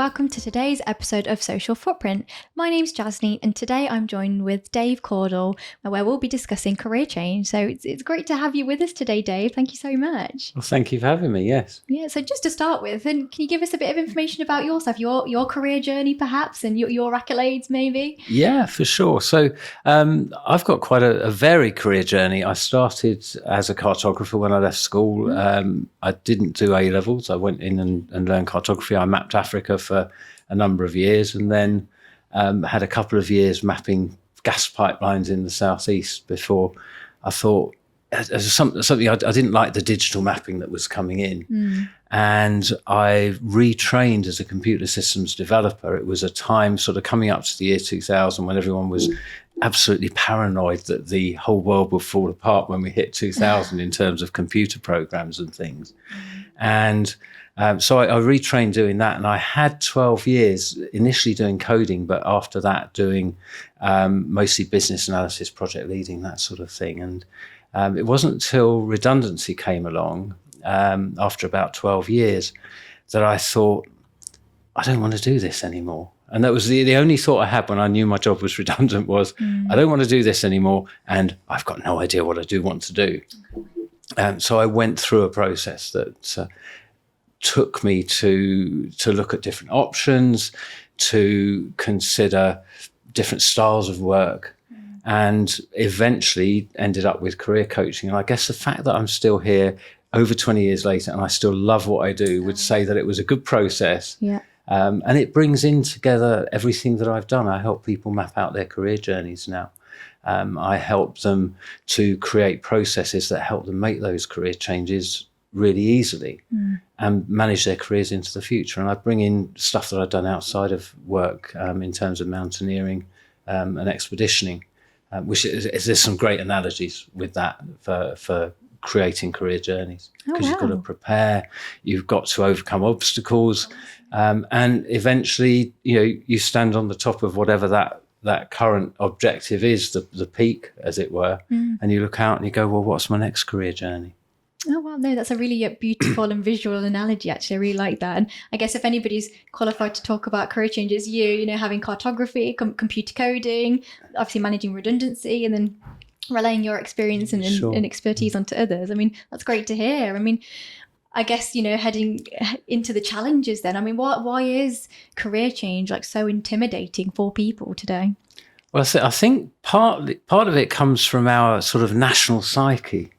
welcome to today's episode of Social Footprint. My name's Jasny, and today I'm joined with Dave Cordle, where we'll be discussing career change. So it's great to have you with us today, Dave. Thank you so much. Well, thank you for having me, yes. Yeah, so just to start with, can you give us a bit of information about yourself, your career journey perhaps, and your accolades maybe? Yeah, for sure. So I've got quite a varied career journey. I started as a cartographer when I left school. I didn't do A-levels. I went in and learned cartography. I mapped Africa for a number of years, and then had a couple of years mapping gas pipelines in the southeast before I thought something I didn't like the digital mapping that was coming in. And I retrained as a computer systems developer. It was a time sort of coming up to the year 2000 when everyone was absolutely paranoid that the whole world would fall apart when we hit 2000 in terms of computer programs and things. And so I retrained doing that, and I had 12 years initially doing coding, but after that doing mostly business analysis, project leading, that sort of thing. And it wasn't until redundancy came along after about 12 years that I thought, I don't want to do this anymore. And that was the only thought I had when I knew my job was redundant was, I don't want to do this anymore, and I've got no idea what I do want to do. So I went through a process that took me to look at different options, to consider different styles of work, and eventually ended up with career coaching. And I guess the fact that I'm still here over 20 years later and I still love what I do would say that it was a good process. Yeah. And it brings in together everything that I've done. I help people map out their career journeys now. I help them to create processes that help them make those career changes really easily and manage their careers into the future. And I bring in stuff that I've done outside of work in terms of mountaineering and expeditioning, which there's some great analogies with that for creating career journeys, because you've got to prepare, you've got to overcome obstacles, and eventually, you stand on the top of whatever that current objective is, the peak, as it were, and you look out and you go, well, what's my next career journey? Oh, wow. No, that's a really beautiful and visual analogy, actually. I really like that. And I guess if anybody's qualified to talk about career changes, having cartography, computer coding, obviously managing redundancy, and then relaying your experience and expertise onto others. I mean, that's great to hear. I mean, I guess, heading into the challenges then, I mean, why is career change so intimidating for people today? Well, I think part of it comes from our sort of national psyche.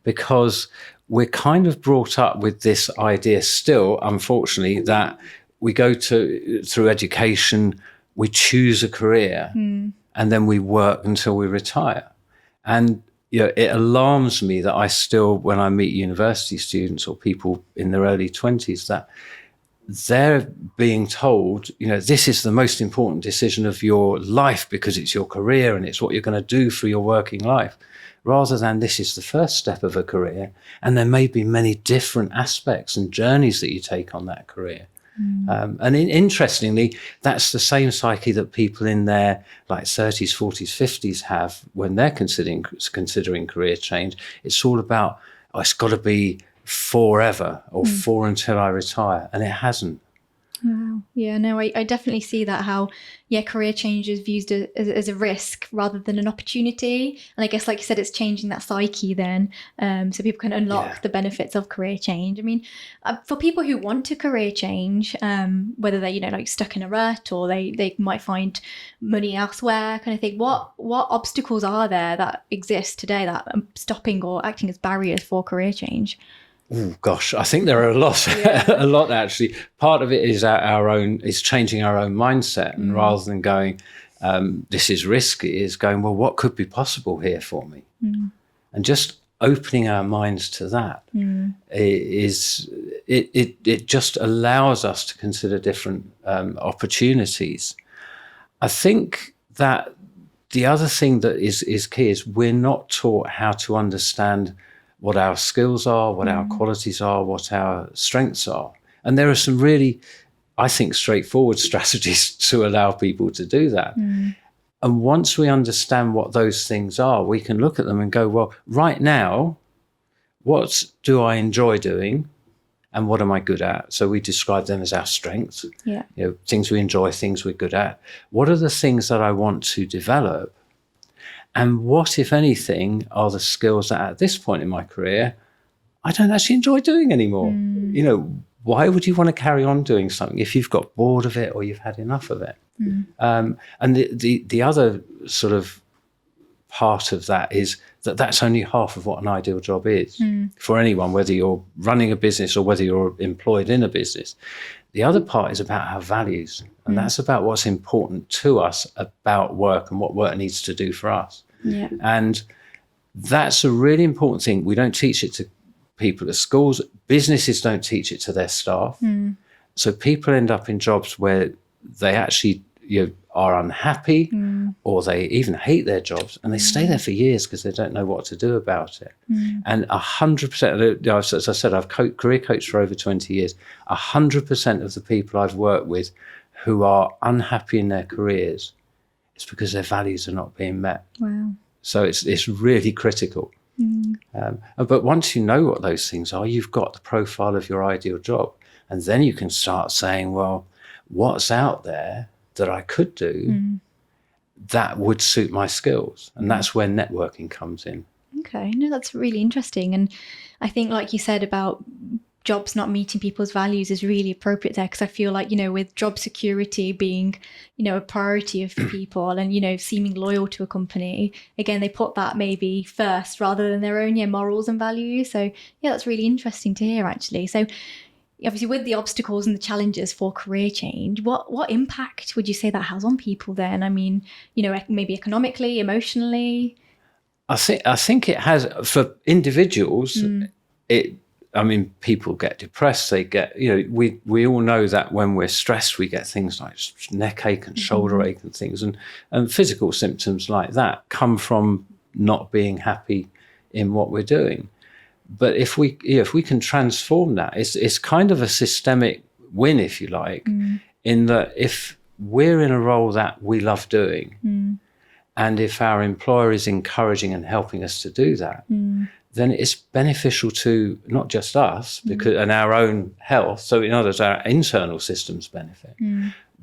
Because we're kind of brought up with this idea still, unfortunately, that we go through education, we choose a career, and then we work until we retire. And it alarms me that I still, when I meet university students or people in their early 20s, that they're being told, this is the most important decision of your life because it's your career and it's what you're going to do for your working life, rather than this is the first step of a career, and there may be many different aspects and journeys that you take on that career. And interestingly, that's the same psyche that people in their 30s, 40s, 50s have when they're considering career change. It's all about, it's got to be forever or for until I retire, and it hasn't. Wow. Yeah, no, I definitely see that, how, career change is viewed as a risk rather than an opportunity. And I guess, like you said, it's changing that psyche then, so people can unlock the benefits of career change. I mean, for people who want to career change, whether they're, stuck in a rut or they might find money elsewhere kind of thing, what obstacles are there that exist today that are stopping or acting as barriers for career change? Oh gosh, I think there are a lot, a lot actually. Part of it is is changing our own mindset, and rather than going, this is risky, is going, well, what could be possible here for me? And just opening our minds to that it just allows us to consider different opportunities. I think that the other thing that is key is we're not taught how to understand what our skills are, what our qualities are, what our strengths are. And there are some really, I think, straightforward strategies to allow people to do that. And once we understand what those things are, we can look at them and go, well, right now, what do I enjoy doing? and what am I good at? So we describe them as our strengths, Yeah. Things we enjoy, things we're good at. What are the things that I want to develop? And what, if anything, are the skills that at this point in my career, I don't actually enjoy doing anymore? Why would you want to carry on doing something if you've got bored of it or you've had enough of it? And the other sort of part of that is that that's only half of what an ideal job is for anyone, whether you're running a business or whether you're employed in a business. The other part is about our values, and that's about what's important to us about work and what work needs to do for us. Yeah. And that's a really important thing. We don't teach it to people at schools. Businesses don't teach it to their staff. So people end up in jobs where they actually are unhappy or they even hate their jobs, and they stay there for years because they don't know what to do about it. And 100%, as I said, I've career coached for over 20 years. 100% of the people I've worked with who are unhappy in their careers, it's because their values are not being met. Wow. So it's really critical. But once you know what those things are, you've got the profile of your ideal job. And then you can start saying, well, what's out there that I could do that would suit my skills? And that's where networking comes in. Okay, no, that's really interesting. And I think, like you said about jobs not meeting people's values is really appropriate there, because I feel like, with job security being, a priority of people and, seeming loyal to a company, again, they put that maybe first rather than their own morals and values. So yeah, that's really interesting to hear, actually. So obviously, with the obstacles and the challenges for career change, what impact would you say that has on people then? I mean, maybe economically, emotionally? I think it has for individuals. People get depressed. They get, we all know that when we're stressed, we get things like neck ache and shoulder ache and things, and physical symptoms like that come from not being happy in what we're doing. But if we can transform that, it's kind of a systemic win, if you like, in that if we're in a role that we love doing, and if our employer is encouraging and helping us to do that, then it's beneficial to not just us and our own health. So in other words, our internal systems benefit,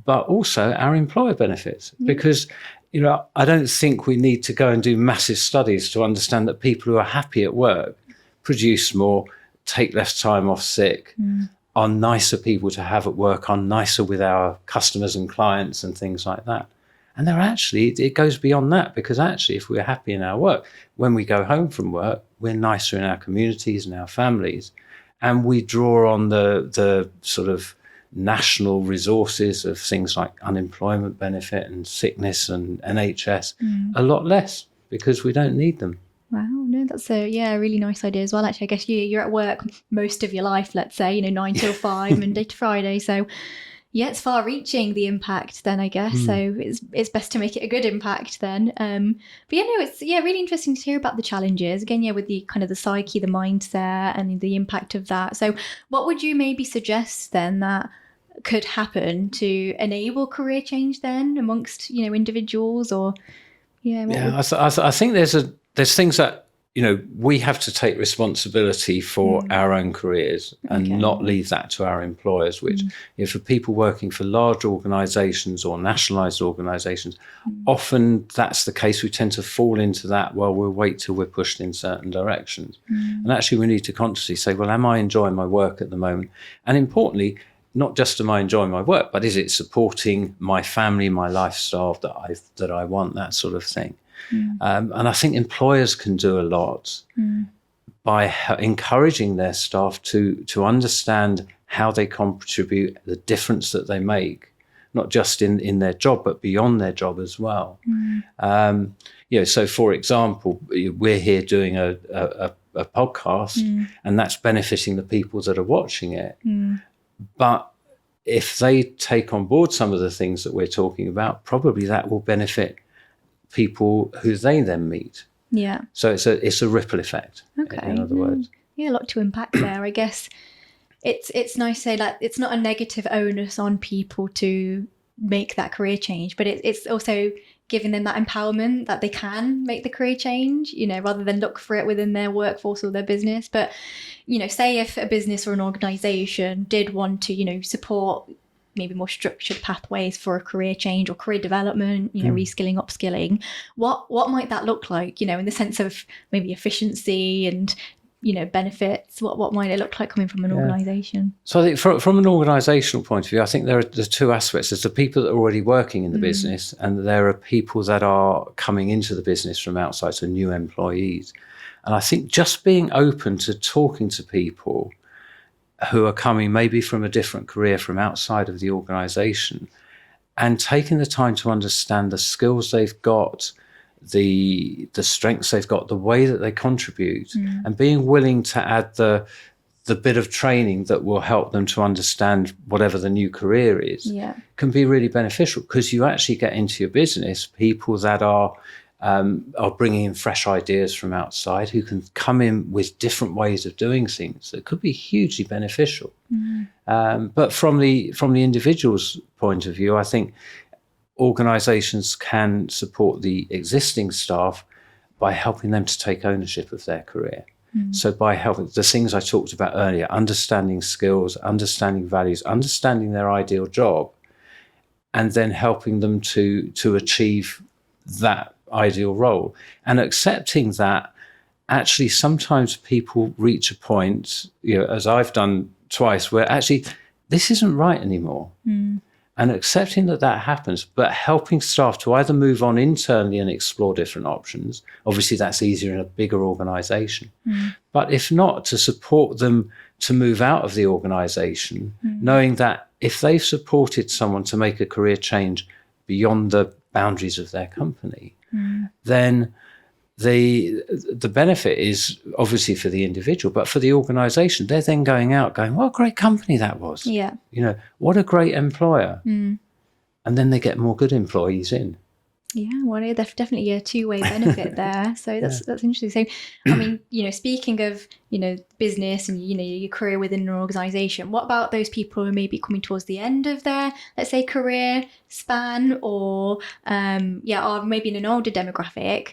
but also our employer benefits, because I don't think we need to go and do massive studies to understand that people who are happy at work produce more, take less time off sick, are nicer people to have at work, are nicer with our customers and clients and things like that. And it goes beyond that, because actually, if we're happy in our work, when we go home from work, we're nicer in our communities and our families. And we draw on the sort of national resources of things like unemployment benefit and sickness and NHS a lot less, because we don't need them. Wow, no, that's a really nice idea as well. Actually, I guess you're at work most of your life, let's say, 9 till 5, Monday to Friday. So yeah, it's far-reaching, the impact then, I guess. So it's best to make it a good impact then. But it's really interesting to hear about the challenges again. With the kind of the psyche, the mindset, and the impact of that. So what would you maybe suggest then that could happen to enable career change then amongst individuals? Or I think there's things that we have to take responsibility for our own careers and not leave that to our employers, which for people working for large organizations or nationalized organizations, often that's the case. We tend to fall into that, well, we'll wait till we're pushed in certain directions. And actually we need to consciously say, well, am I enjoying my work at the moment? And importantly, not just am I enjoying my work, but is it supporting my family, my lifestyle that I want, that sort of thing. And I think employers can do a lot by encouraging their staff to understand how they contribute, the difference that they make, not just in their job, but beyond their job as well. So for example, we're here doing a podcast, and that's benefiting the people that are watching it. But if they take on board some of the things that we're talking about, probably that will benefit people who they then meet. Yeah. So it's a ripple effect. Okay. In other words. Yeah, a lot to impact there. I guess it's nice to say that it's not a negative onus on people to make that career change, but it's also giving them that empowerment that they can make the career change, rather than look for it within their workforce or their business. But, say if a business or an organization did want to, support maybe more structured pathways for a career change or career development, reskilling, upskilling, what might that look like, in the sense of maybe efficiency and, benefits? What might it look like coming from an organisation? So I think from an organisational point of view, I think there are the two aspects. There's the people that are already working in the business, and there are people that are coming into the business from outside, so new employees. And I think just being open to talking to people who are coming maybe from a different career from outside of the organisation, and taking the time to understand the skills they've got, the strengths they've got, the way that they contribute, and being willing to add the bit of training that will help them to understand whatever the new career is, can be really beneficial, because you actually get into your business people that are bringing in fresh ideas from outside, who can come in with different ways of doing things that could be hugely beneficial. But from the individual's point of view, I think organisations can support the existing staff by helping them to take ownership of their career. So by helping the things I talked about earlier, understanding skills, understanding values, understanding their ideal job, and then helping them to achieve that ideal role, and accepting that actually sometimes people reach a point, as I've done twice, where actually this isn't right anymore. And accepting that happens, but helping staff to either move on internally and explore different options. Obviously, that's easier in a bigger organisation. But if not, to support them to move out of the organisation, knowing that if they've supported someone to make a career change beyond the boundaries of their company, then the benefit is obviously for the individual, but for the organisation, they're then going out going, what a great company that was. What a great employer. And then they get more good employees in. Well, there's definitely a two-way benefit there. So that's interesting. So, I mean, speaking of, business and, your career within an organisation, what about those people who may be coming towards the end of their, let's say, career span, or, or maybe in an older demographic?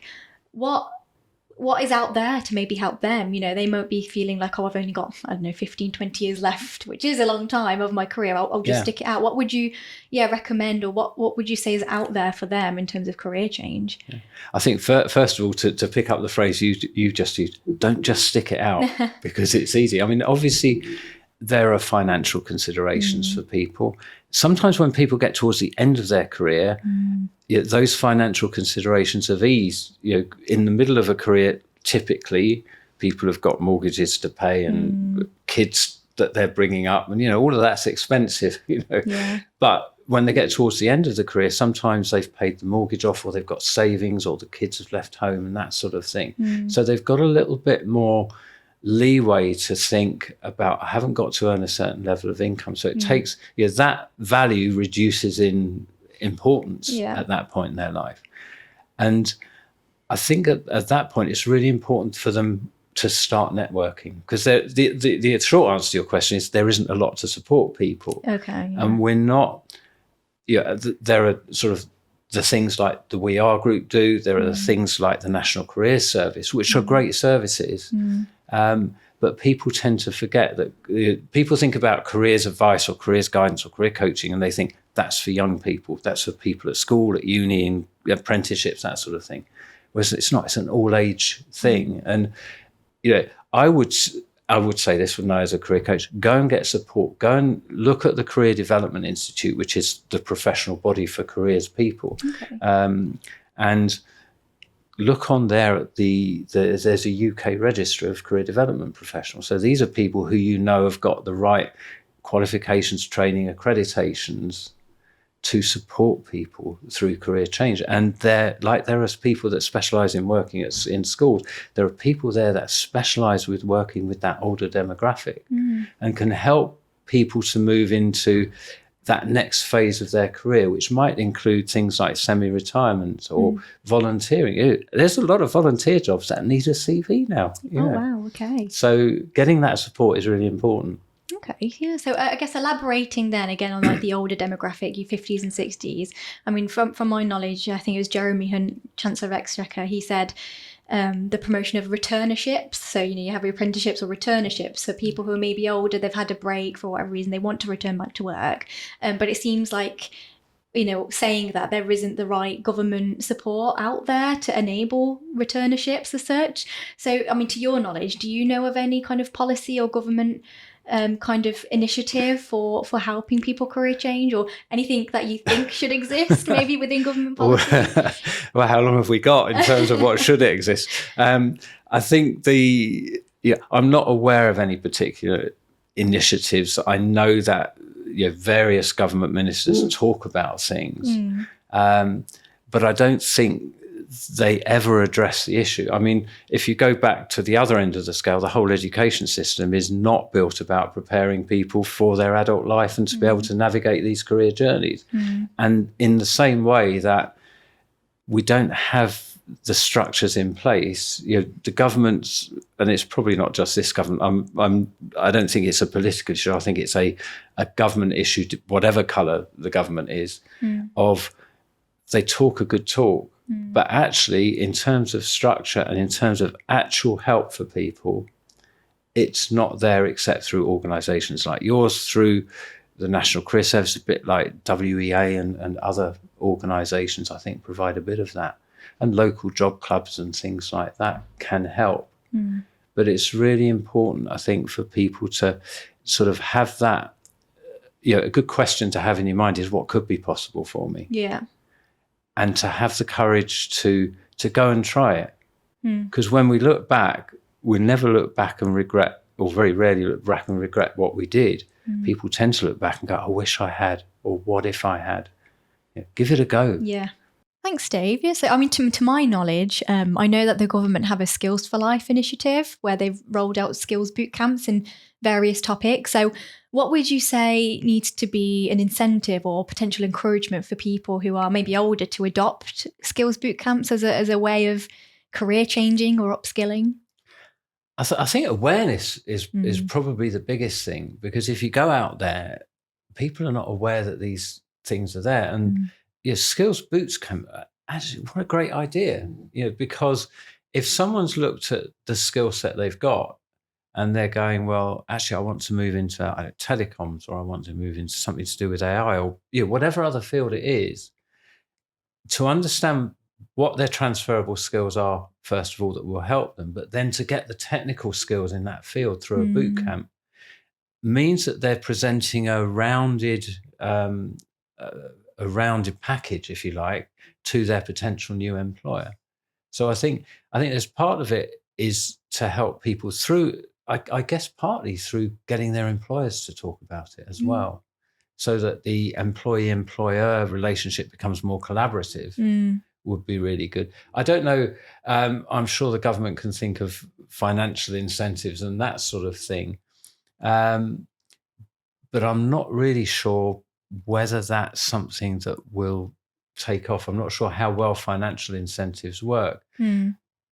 What is out there to maybe help them? They might be feeling like, I've only got, 15, 20 years left, which is a long time of my career. I'll just stick it out. What would you recommend, or what would you say is out there for them in terms of career change? I think first of all, to pick up the phrase you just used, don't just stick it out because it's easy. I mean, obviously there are financial considerations for people. Sometimes when people get towards the end of their career, those financial considerations have eased. In the middle of a career, typically people have got mortgages to pay and kids that they're bringing up, and all of that's expensive. But when they get towards the end of the career, sometimes they've paid the mortgage off, or they've got savings, or the kids have left home, and that sort of thing. So they've got a little bit more leeway to think about, I haven't got to earn a certain level of income. So it takes, that value reduces in importance at that point in their life. And I think at that point, it's really important for them to start networking, because the short answer to your question is there isn't a lot to support people. And we're not, there are sort of the things like the We Are group do. There are the things like the National Careers Service, which are great services. But people tend to forget that people think about careers advice or careers guidance or career coaching, and they think that's for young people, that's for people at school, at uni, and apprenticeships, that sort of thing. Whereas it's not, it's an all age thing. And, I would say this with me as a career coach, go and get support, go and look at the Career Development Institute, which is the professional body for careers people. And look on there at there's a UK register of career development professionals. So these are people who have got the right qualifications, training, accreditations to support people through career change. And there are people that specialise in working in schools. There are people there that specialise with working with that older demographic and can help people to move into that next phase of their career, which might include things like semi-retirement or volunteering. There's a lot of volunteer jobs that need a CV now. Oh, wow, okay. So getting that support is really important. Okay, yeah. So I guess elaborating then again on like the older demographic, your 50s and 60s. I mean, from my knowledge, I think it was Jeremy Hunt, Chancellor of Exchequer, he said the promotion of returnerships. So, you have your apprenticeships or returnerships for people who are maybe older, they've had a break for whatever reason, they want to return back to work. But it seems like, saying that there isn't the right government support out there to enable returnerships as such. So, I mean, to your knowledge, do you know of any kind of policy or government kind of initiative for helping people career change, or anything that you think should exist maybe within government policy? Well, how long have we got in terms of what should exist? I think I'm not aware of any particular initiatives. I know that various government ministers talk about things, but I don't think they ever address the issue. I mean, if you go back to the other end of the scale, the whole education system is not built about preparing people for their adult life and to be able to navigate these career journeys. And in the same way that we don't have the structures in place, the governments, and it's probably not just this government. I don't think it's a political issue. I think it's a government issue, whatever colour the government is, of they talk a good talk, but actually in terms of structure and in terms of actual help for people, it's not there except through organisations like yours, through the National Career Service, a bit like WEA and other organisations, I think, provide a bit of that. And local job clubs and things like that can help. But it's really important, I think, for people to sort of have that, a good question to have in your mind is, what could be possible for me? Yeah. And to have the courage to go and try it. Because when we look back, we never look back and regret, or very rarely look back and regret what we did. People tend to look back and go, I wish I had, or what if I had? Give it a go. Yeah. Thanks, Dave. Yeah, so I mean, to my knowledge, I know that the government have a Skills for Life initiative where they've rolled out skills boot camps in various topics. So what would you say needs to be an incentive or potential encouragement for people who are maybe older to adopt skills boot camps as a way of career changing or upskilling? I think awareness is probably the biggest thing, because if you go out there, people are not aware that these things are there. And skills boots camp, actually, what a great idea, because if someone's looked at the skill set they've got and they're going, well, actually, I want to move into telecoms, or I want to move into something to do with AI, or whatever other field it is, to understand what their transferable skills are, first of all, that will help them, but then to get the technical skills in that field through a boot camp means that they're presenting a rounded package, if you like, to their potential new employer. So I think there's part of it is to help people through, I guess partly through getting their employers to talk about it as well, so that the employee-employer relationship becomes more collaborative. Would be really good. I don't know. I'm sure the government can think of financial incentives and that sort of thing. But I'm not really sure whether that's something that will take off. I'm not sure how well financial incentives work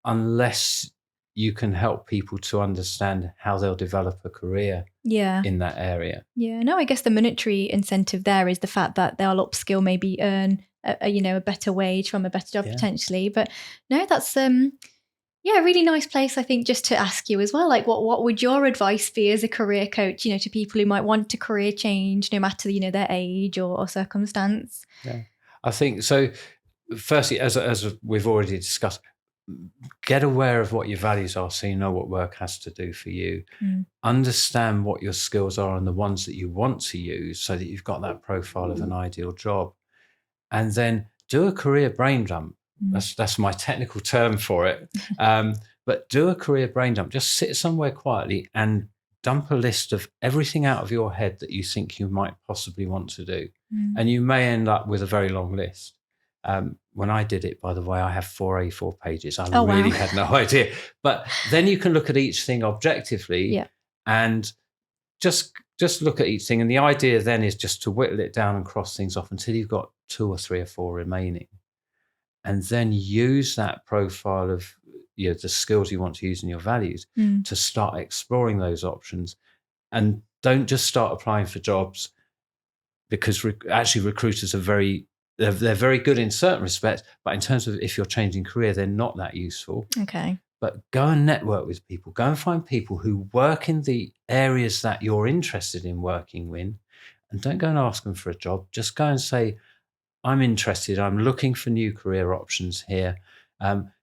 unless you can help people to understand how they'll develop a career in that area. Yeah, no, I guess the monetary incentive there is the fact that they'll upskill, maybe earn a better wage from a better job potentially. But no, that's a really nice place, I think, just to ask you as well, like what would your advice be as a career coach, to people who might want to career change, no matter, their age or circumstance? Yeah, I think so. Firstly, as we've already discussed, get aware of what your values are so you know what work has to do for you. Understand what your skills are and the ones that you want to use so that you've got that profile of an ideal job. And then do a career brain dump. That's my technical term for it. But do a career brain dump. Just sit somewhere quietly and dump a list of everything out of your head that you think you might possibly want to do. And you may end up with a very long list. When I did it, by the way, I have 4 A4 pages. I really had no idea. But then you can look at each thing objectively and just look at each thing. And the idea then is just to whittle it down and cross things off until you've got 2 or 3 or 4 remaining. And then use that profile of the skills you want to use and your values to start exploring those options. And don't just start applying for jobs, because actually recruiters are they're very good in certain respects, but in terms of if you're changing career, they're not that useful. Okay. But go and network with people. Go and find people who work in the areas that you're interested in working in, and don't go and ask them for a job. Just go and say, I'm interested. I'm looking for new career options here.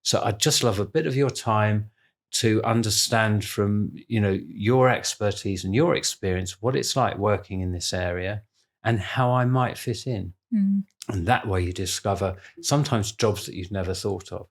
So I'd just love a bit of your time to understand from, your expertise and your experience what it's like working in this area and how I might fit in. Mm. And that way you discover sometimes jobs that you've never thought of.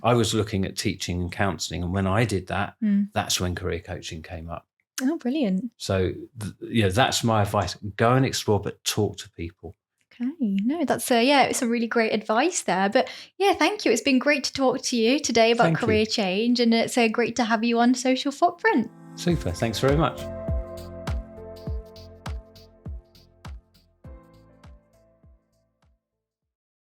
I was looking at teaching and counselling, and when I did that, that's when career coaching came up. Oh, brilliant. So, that's my advice. Go and explore, but talk to people. Okay, no, that's it's a really great advice there. But yeah, thank you. It's been great to talk to you today about career change, and it's great to have you on Social Footprint. Super. Thanks very much.